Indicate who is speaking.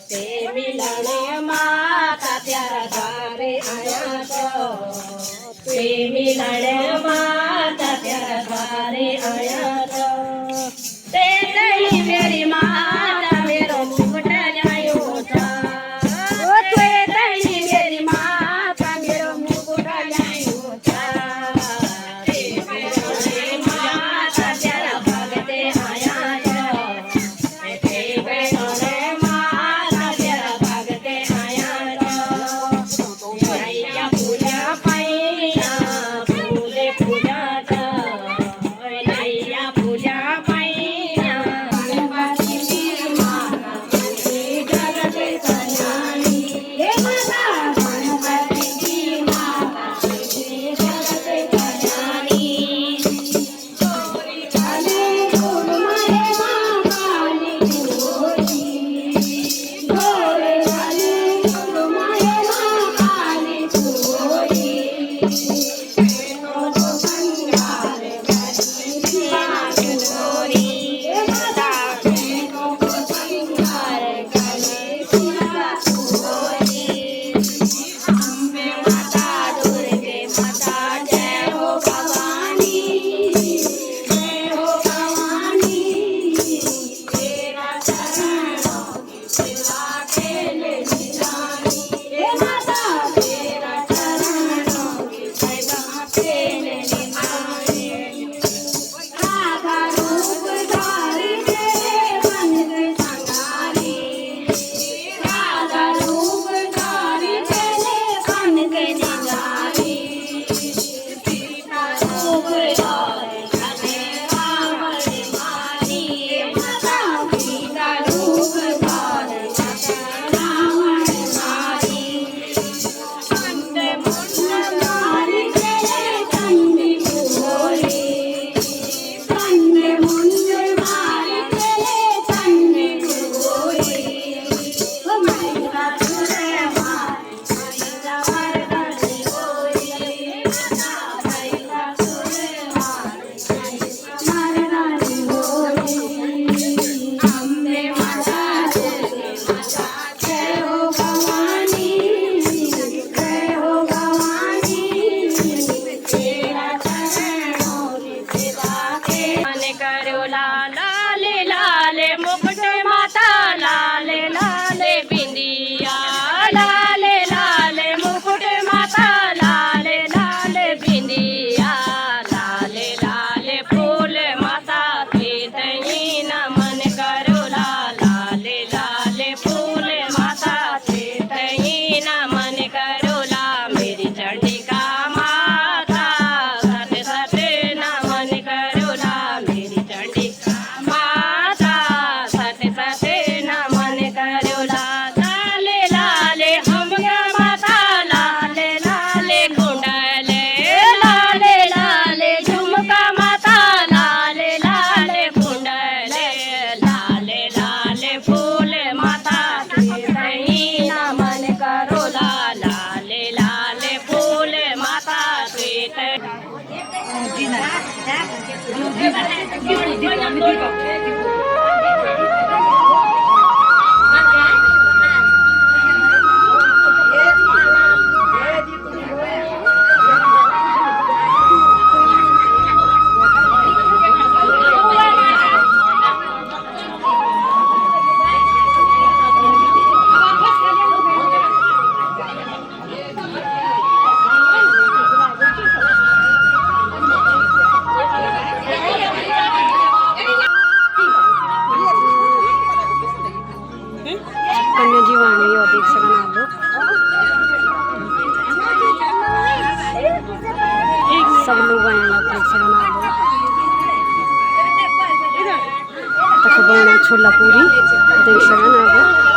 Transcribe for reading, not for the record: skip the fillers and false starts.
Speaker 1: તે મિલણે માતા ત્યારા દ્વારે આયા છો તે મિલણે માતા ત્યારા દ્વારે આયા છો તે દઈ મેરી માતા મેરો મુકટ લાયો છો તે દઈ મેરી માતા મેરો મુકટ લાયો છો તે મિલણે માતા ત્યારા ભગતે આયા છો તે મિલણે
Speaker 2: वाणी और देख सकन आप लोग सब लोग आए हैं देख सकन आप लोग तक बना छोला पूरी देख सकन आप लोग।